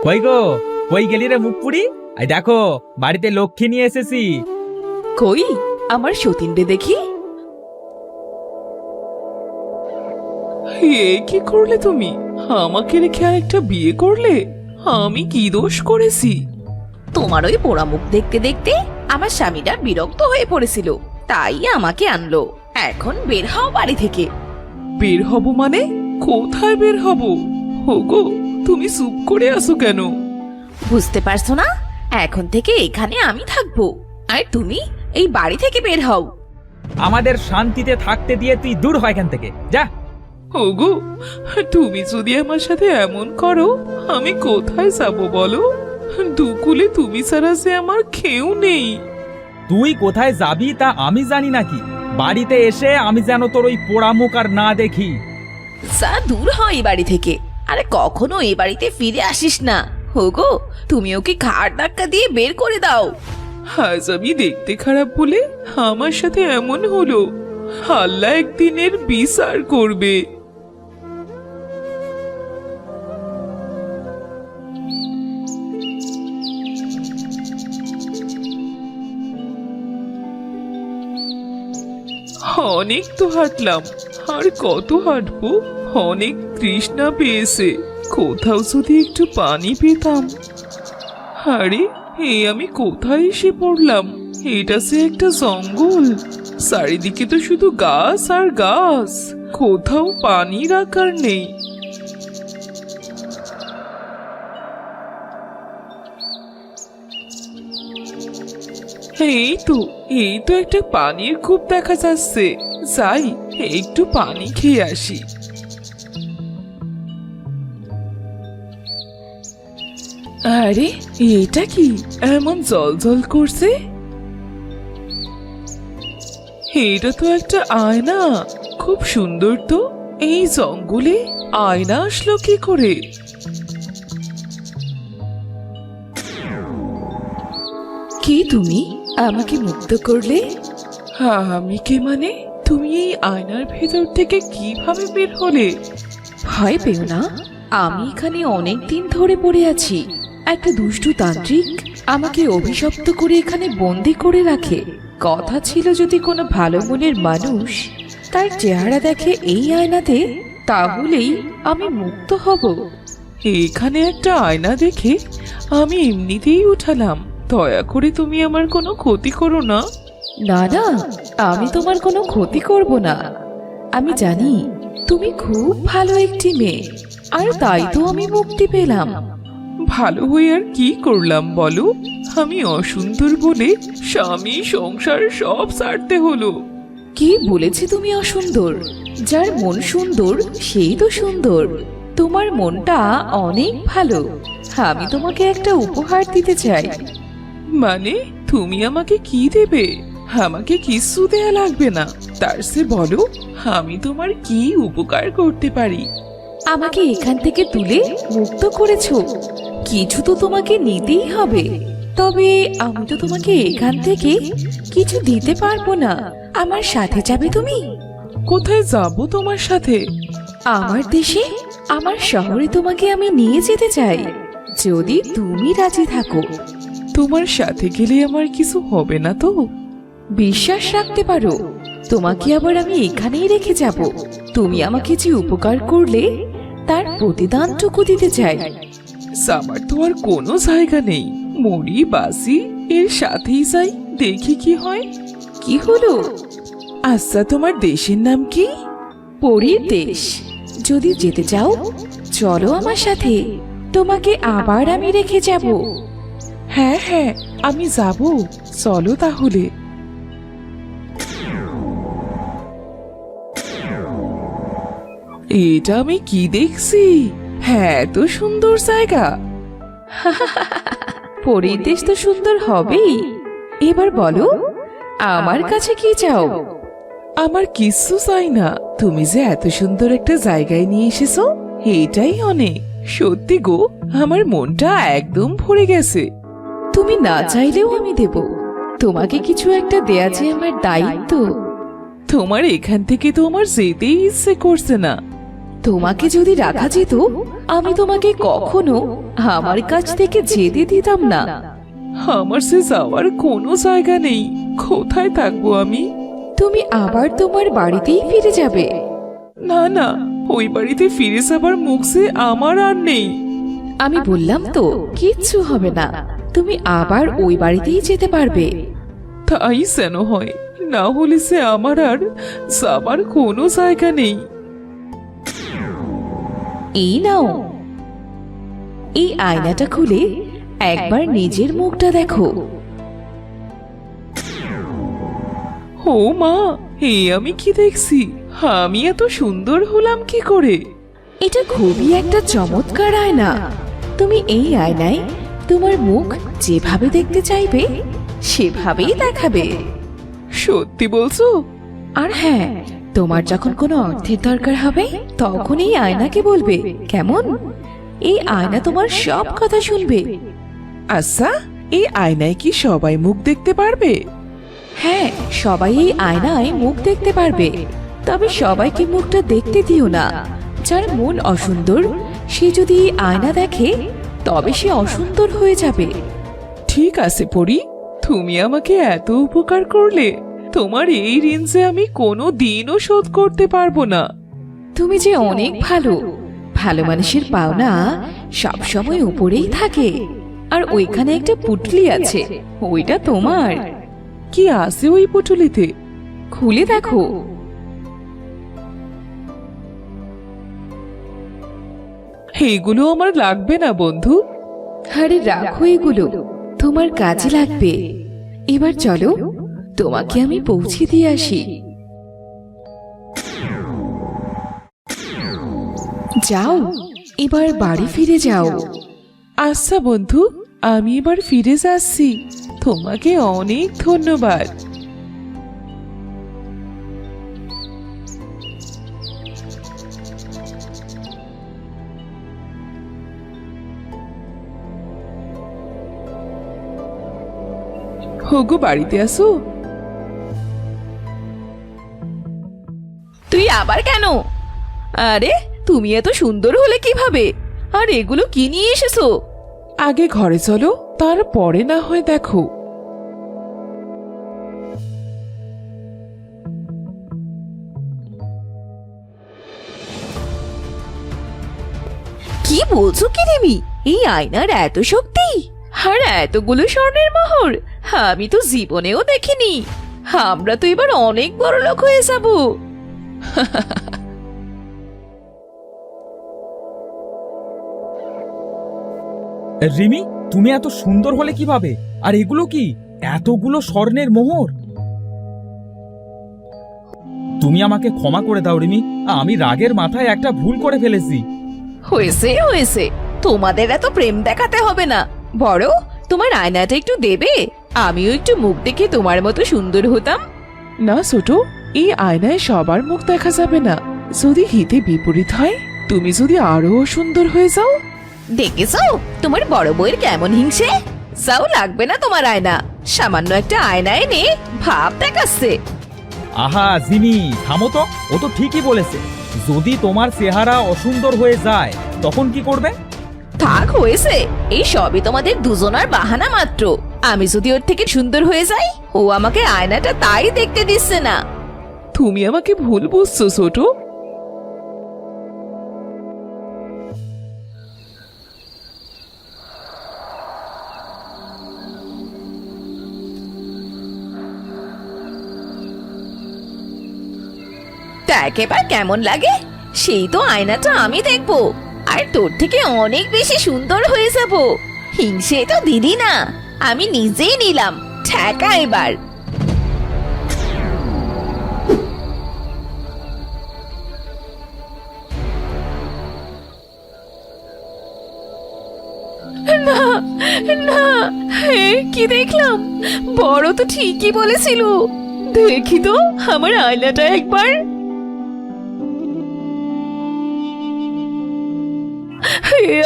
কই গো, কই গেলি রে মুখ পুরি? এই দেখো, বাড়িতে লক্ষ্মী নিয়ে এসেছি। কই আমার সতীনরে দেখি। এ কি করলে তুমি? আমাকে রেখে আরেকটা বিয়ে করলে? আমি কি দোষ করেছি? তোমার ওই পোড়া মুখ দেখতে দেখতে আমার স্বামীটা বিরক্ত হয়ে পড়েছিল, তাই আমাকে আনলো। এখন বের হও বাড়ি থেকে। বের হব মানে? কোথায় বের হব? ওগো, তুমি চুপ করে আসো কেন? বুঝতে পারছো না? এখন থেকে এখানে আমি থাকবো, আর তুমি এই বাড়ি থেকে বের হও। আমাদের শান্তিতে থাকতে দিয়ে তুই দূর হয় এখান থেকে, যা। ওগো, তুমি যদি আমার সাথে এমন করো, আমি কোথায় যাব বলো? দুকুলে তুমি ছাড়া যে আমার কেউ নেই। তুই কোথায় যাবি তা আমি জানি নাকি? বাড়িতে এসে আমি যেন তোর ওই পোড়া মুখ আর না দেখি। যা দূর হয় এই বাড়ি থেকে, আরে কখনো এই বাড়িতে ফিরে আসিস না। হোগো, তুমি ওকে ঘাড় ধাক্কা দিয়ে বের করে দাও। আজ আমি দেখতে খারাপ বলে আমার সাথে এমন হলো। আল্লাহ একদিনের বিচার করবে। অনেক তো হাঁটলাম, আর কত হাঁটবো? অনেক তৃষ্ণা পেয়েছে, কোথাও যদি একটু পানি পেতাম। আরে, আমি কোথায় এসে পড়লাম? এটা যে একটা জঙ্গল, চারিদিকে তো শুধু গাছ আর গাছ, কোথাও পানির আকার নেই। এই তো একটা পানির কূপ দেখা যাচ্ছে। যাই, একটু পানি খেয়ে আসি। আরে, এটা কি এমন জল জল করছে? এটা তো একটা আয়না, খুব সুন্দর তো। এই জঙ্গলে আয়না আসলো কি করে? কি তুমি আমাকে মুক্ত করলে? আমি কে মানে? তুমি এই আয়নার ভেতর থেকে কিভাবে বের হলে? ভয় পেও না, আমি এখানে অনেক দিন ধরে পড়ে আছি। একটা দুষ্টু তান্ত্রিক আমাকে অভিশপ্ত করে এখানে বন্দি করে রাখে। কথা ছিল যদি কোনো ভালো মনের মানুষ তার চেহারা দেখে এই আয়নাতে, তাহলেই আমি মুক্ত হব। এখানে একটা আয়না দেখে আমি এমনিতেই উঠালাম। দয়া করে তুমি আমার কোনো ক্ষতি করো না। না না, আমি তোমার কোনো ক্ষতি করব না। আমি জানি তুমি খুব ভালো একটি মেয়ে, আর তাই তো আমি মুক্তি পেলাম। ভালো হয়ে আর কি করলাম বলো? আমি অসুন্দর বলে স্বামী সংসার সব ছাড়তে হলো। কি বলেছি তুমি অসুন্দর? যার মন সুন্দর সেই তো সুন্দর। তোমার মনটা অনেক ভালো। আমি তোমাকে একটা উপহার দিতে চাই। মানে, তুমি আমাকে কি দেবে? আমাকে কিছু দেয়া লাগবে না, তার চেয়ে বলো আমি তোমার কি উপকার করতে পারি। আমাকে এখান থেকে তুলে মুক্ত করেছো, কিছু তো তোমাকে নিতেই হবে। তবে আমি তো তোমাকে এখান থেকে কিছু দিতে পারবো না। আমার সাথে যাবে তুমি? কোথায় যাব তোমার সাথে? আমার দেশে, আমার শহরে তোমাকে আমি নিয়ে যেতে চাই, যদি তুমি রাজি থাকো। তোমার সাথে গেলে আমার কিছু হবে না তো? বিশ্বাস রাখতে পারো, তোমাকে আবার আমি এখানেই রেখে যাব। তুমি আমাকে যে উপকার করলে তার প্রতিদানটুকু দিতে চাই। আমার তো আর কোনো জায়গা নেই, মরি বাসি এর সাথেই যাই, দেখি কি হয়। কি হলো? আচ্ছা, তোমার দেশের নাম কি? পরীর দেশ। যদি যেতে চাও চলো আমার সাথে, তোমাকে আবার আমি রেখে যাব। হ্যাঁ হ্যাঁ, আমি যাব, চলো তাহলে। এটা আমি কি দেখছি? হ্যাঁ, এত সুন্দর জায়গা। পরীর দেশ তো সুন্দর হবেই। এবার বলো, আমার কাছে কি চাও? আমার কিচ্ছু চাই না, তুমি যে এত সুন্দর একটা জায়গায় নিয়ে এসেছো এটাই অনেক। সত্যি গো, আমার মনটা একদম ভরে গেছে। তুমি না চাইলেও আমি দেব। তোমাকে কিছু একটা দেয়া যে আমার দায়িত্ব। তোমার এখান থেকে তো আমার যেতেই ইচ্ছে করছে না। তোমাকে যদি রাখা যেত আমি তোমাকে কখনো আমার কাছ থেকে যেতে দিতাম না। আমার সে যাওয়ার কোনো জায়গা নেই। কোথায় থাকবো আমি? তুমি আবার তোমার বাড়িতেই ফিরে যাবে। না না, ওই বাড়িতে ফিরে যাবার মুখ যে আমার আর নেই। আমি বললাম তো কিচ্ছু হবে না, তুমি আবার ওই বাড়িতেই যেতে পারবে। তাই যেন হয়, না হলে সে আমার আর যাবার কোনো জায়গা নেই। এই নাও, এই আয়নাটা খুলে একবার নিজের মুখটা দেখো। ও মা, আমি কি দেখছি? আমি এত সুন্দর হলাম কি করে? এটা খুবই একটা চমৎকার আয়না। তুমি এই আয়নায় তোমার মুখ যেভাবে দেখতে চাইবে সেভাবেই দেখাবে। সত্যি বলছো? আর হ্যাঁ, তোমার যখন কোনো অর্থের দরকার হবে তখন এই আয়নাকে বলবে, কেমন? এই আয়না তোমার সব কথা শুনবে। আচ্ছা, এই আয়নায় কি সবাই মুখ দেখতে পারবে? হ্যাঁ, সবাই এই আয়নায় মুখ দেখতে পারবে, তবে সবাইকে মুখটা দেখতে দিও না। যার মন অসুন্দর সে যদি এই আয়না দেখে তবে সে অসুন্দর হয়ে যাবে। ঠিক আছে পরি, তুমি আমাকে এত উপকার করলে, তোমার এই ঋণ যে আমি কোনো দিনও শোধ করতে পারবো না। তুমি যে অনেক ভালো, ভালো মানুষের পাওনা সবসময় উপরেই থাকে। আর ওইখানে একটা পুটলি আছে, ওইটা তোমার। কি আছে ওই পুটুলিতে? খুলে দেখো। এইগুলো আমার লাগবে না বন্ধু। আরে রাখো, এগুলো তোমার কাজে লাগবে। এবার চলো, তোমাকে আমি পৌঁছে দিয়ে আসি। যাও, এবার বাড়ি ফিরে যাও। আচ্ছা বন্ধু, আমি এবার ফিরে যাচ্ছি। তোমাকে অনেক ধন্যবাদ। হোগো, বাড়িতে আসো। তুই আবার কেন? আরে তুমি এত সুন্দর হলে কিভাবে? আর এগুলো কি নিয়ে এসেছো? আগে ঘরে চলো, তারপরে না হয় দেখো। কি বলছো কি রেমি? এই আয়নার এত শক্তি আর এতগুলো স্বর্ণের মোহর আমি তো জীবনেও দেখিনি। আমরা তো এবার অনেক বড় লোক হয়ে যাব। রিমি, তুমি এত সুন্দর হলে কিভাবে? আর এগুলো কি? এতগুলো স্বর্ণের মোহর? তুমি আমাকে ক্ষমা করে দাও রিমি, আমি রাগের মাথায় একটা ভুল করে ফেলেছি। হয়েছে হয়েছে, তোমাদের এত প্রেম দেখাতে হবে না। বড়, তোমার আয়নাটা একটু দেবে? আমিও একটু মুখ দেখে তোমার মতো সুন্দর হতাম। না ছোট, এই আয়নায় সবার মুখ দেখা যাবে না। যদি হিতে বিপরীত হয়, তুমি যদি আরো সুন্দর হয়ে যাও। দেখেছো তোমার বড় বউয়ের কেমন হিংসে? যাও, লাগবে না তোমার আয়না। সামান্য একটা আয়না এনে ভাব দেখাচ্ছে। আহা জিমি, থামো তো। ও তো ঠিকই বলেছে। যদি তোমার চেহারা অসুন্দর হয়ে যায় তখন কি করবে? থাক, হয়েছে। এই সবই তোমাদের দুজনার বাহানা মাত্র। আমি যদি ওর থেকে সুন্দর হয়ে যাই, ও আমাকে আয়নাটা তাই দেখতে দিচ্ছে না। তুমি আমাকে ভুল বুঝছো ছোট। দেখ এবার কেমন লাগে। সেই তো আয়নাটা আমি দেখবো, আর তোর থেকে অনেক বেশি সুন্দর হয়ে যাব। হিংসে তো দিদি না, আমি নিজেই নিলাম। ঠেকা এবার। না না, কি দেখলাম? বড় তো ঠিকই বলেছিল। দেখি তো আমার আয়নাটা একবার।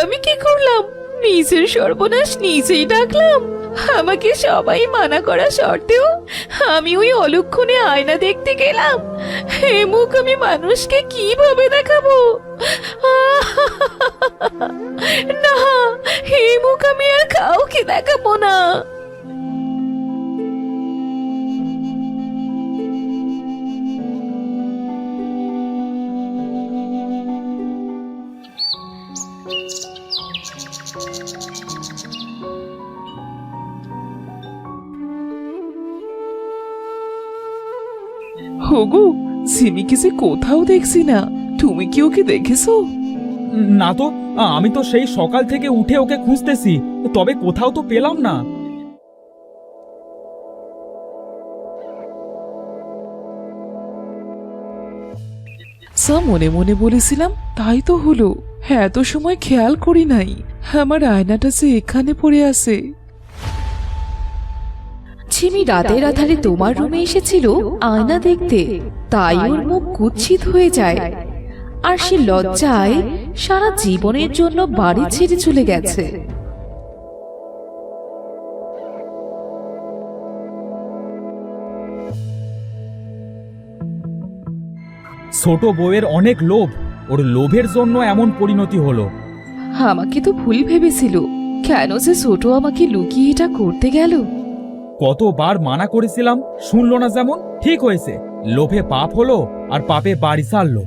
আমি কি করলাম? নিজের সর্বনাশ নিজেই ডাকলাম। আমাকে সবাই মানা করা সত্ত্বেও আমি ওই অলক্ষণে আয়না দেখতে গেলাম। মুখ আমি মানুষকে কিভাবে দেখাবো? না, এই মুখ আমি আর কাউকে দেখাবো না। হগো, সিমিকে যে কোথাও দেখছি না, তুমি কি ওকে দেখেছো? না তো, আমি তো সেই সকাল থেকে উঠে ওকে খুঁজতেছি, তবে কোথাও তো পেলাম না। যা মনে মনে বলেছিলাম তাই তো হলো। এত সময় খেয়াল করি নাই আমার আয়নাটা যে এখানে পড়ে আছে। ঝিমি রাতের আধারে তোমার রুমে এসেছিল আয়না দেখতে, তাই ওর মুখ কুৎসিত হয়ে যায়, আর সে লজ্জায় সারা জীবনের জন্য বাড়ি ছেড়ে চলে গেছে। ছোট বউয়ের অনেক লোভ, ওর লোভের জন্য এমন পরিণতি হলো। আমাকে তো ভুল ভেবেছিল, কেন যে ছোট আমাকে লুকিয়ে এটা করতে গেল। কতবার মানা করেছিলাম, শুনলো না যেমন। ঠিক হয়েছে, লোভে পাপ হলো আর পাপে বাড়ি ছাড়লো।